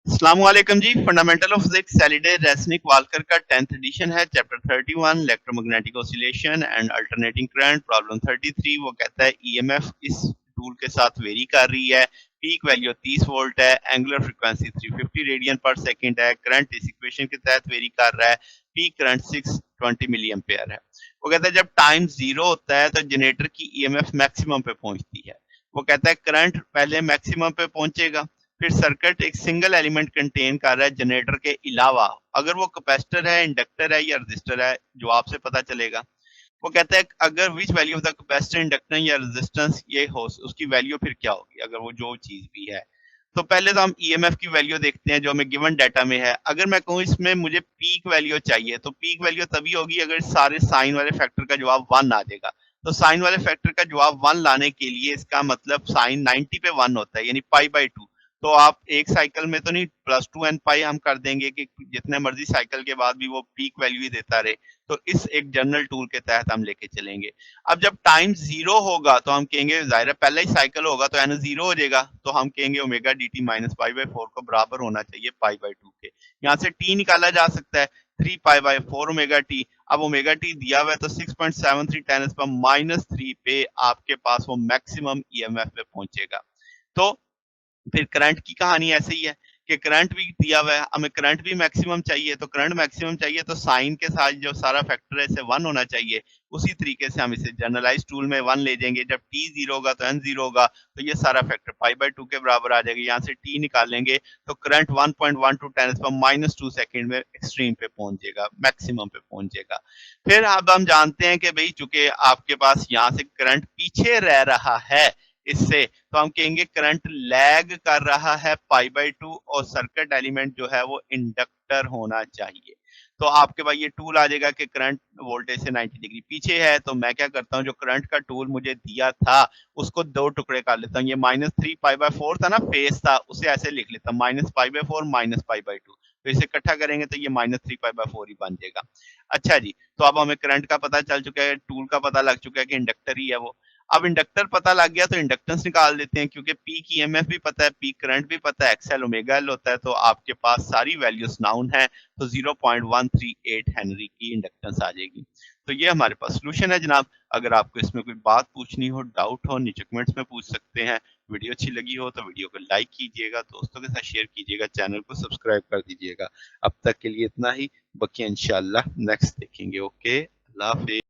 अस्सलामुअलैकुम जी। Fundamental of physics Halliday Resnick Walker का 10th एडिशन है। Chapter 31 electromagnetic oscillation and alternating current. Problem 33 वो कहता है ईएमएफ इस टूल के साथ वेरी कर रही है। पीक वैल्यू 30 वोल्ट है। एंगुलर फ्रीक्वेंसी 350 रेडियन पर सेकंड है। करंट इस इक्वेशन के तहत वेरी कर रहा है। पीक करंट 620 मिली एम्पेयर है। वो कहता है जब टाइम जीरो होता है तो जनरेटर की ईएमएफ मैक्सिमम पे पहुंचती है। वो कहता है करंट पहले मैक्सिमम पे पहुंचेगा, फिर सर्किट एक सिंगल एलिमेंट कंटेन कर रहा है जनरेटर के अलावा। अगर वो कैपेसिटर है, इंडक्टर है या रेजिस्टर है, जवाब से पता चलेगा। वो कहता है अगर which value of the capacitor, inductor या रेजिस्टेंस ये हो, उसकी वैल्यू फिर क्या होगी अगर वो जो चीज भी है। तो पहले तो हम ईएमएफ की वैल्यू देखते हैं जो हमें गिवन डाटा में है। अगर मैं कहूँ इसमें मुझे पीक वैल्यू चाहिए तो पीक वैल्यू तभी होगी अगर सारे साइन वाले फैक्टर का जवाब 1 आ जाएगा। तो साइन वाले फैक्टर का जवाब 1 लाने के लिए इसका मतलब साइन 90 पे 1 होता है, यानी पाई बाई 2। तो आप एक साइकिल में तो नहीं, प्लस 2 एन पाई हम कर देंगे कि जितने मर्जी साइकिल के बाद भी वो पीक वैल्यू ही देता रहे। तो इस एक जनरल टूल के तहत हम लेके चलेंगे। अब जब टाइम जीरो होगा तो हम कहेंगे जाहिर है पहला ही साइकिल होगा तो एन जीरो हो जाएगा, तो हम कहेंगे omega D T minus pi by four को बराबर होना चाहिए पाई बाई टू के। यहाँ से टी निकाला जा सकता है, 3 पाई बाई 4 ओमेगा टी। अब ओमेगा टी दिया हुआ है तो 6.73 टेन पर माइनस 3 पे आपके पास वो मैक्सिमम ईएमएफ पे पहुंचेगा। तो फिर करंट की कहानी ऐसे ही है कि करंट भी दिया हुआ है, हमें करंट भी मैक्सिमम चाहिए। तो करंट मैक्सिमम चाहिए तो साइन के साथ जो सारा फैक्टर है इसे 1 होना चाहिए। उसी तरीके से हम इसे जनरलाइज टूल में 1 ले जाएंगे। जब टी जीरो होगा तो एन जीरो होगा, तो ये सारा फैक्टर पाई बाई 2 के बराबर आ जाएगा। यहाँ से टी निकालेंगे तो करंट 1.12 टेन पर माइनस 2 सेकेंड में एक्सट्रीम पे पहुंच जाएगा, मैक्सिमम पे पहुंच जाएगा। फिर अब हम जानते हैं कि भाई चूंकि आपके पास यहाँ से करंट पीछे रह रहा है इससे, तो हम कहेंगे करंट लैग कर रहा है पाई बाई 2 और सर्किट एलिमेंट जो है वो इंडक्टर होना चाहिए। तो आपके पास ये टूल आ जाएगा कि करंट वोल्टेज से 90 डिग्री पीछे है। तो मैं क्या करता हूँ, जो करंट का टूल मुझे दिया था उसको दो टुकड़े कर लेता हूँ। ये माइनस 3 पाई बाई 4 था ना, फेस था, उसे ऐसे लिख लेता हूँ minus pi by 4 minus pi by 2। तो इसे इकट्ठा करेंगे तो ये माइनस 3 पाई बाई 4 ही बन जाएगा। अच्छा जी, तो अब हमें करंट का पता चल चुका है, टूल का पता लग चुका है कि इंडक्टर ही है वो। अब इंडक्टर पता लग गया तो इंडक्टेंस निकाल देते हैं, क्योंकि पीक ईएमएफ भी पता है, पीक करंट भी पता है, एक्सएल ओमेगा एल होता है। तो आपके पास सारी वैल्यूज नाउन है, तो 0.138 हेनरी की इंडक्टेंस आ जाएगी। तो ये हमारे पास सोल्यूशन है जनाब। अगर आपको इसमें कोई बात पूछनी हो, डाउट हो, नीचे कमेंट्स में पूछ सकते हैं। वीडियो अच्छी लगी हो तो वीडियो को लाइक कीजिएगा, दोस्तों के साथ शेयर कीजिएगा, चैनल को सब्सक्राइब कर दीजिएगा। अब तक के लिए इतना ही, बाकी इंशाल्लाह नेक्स्ट देखेंगे। ओके, अल्लाह हाफिज।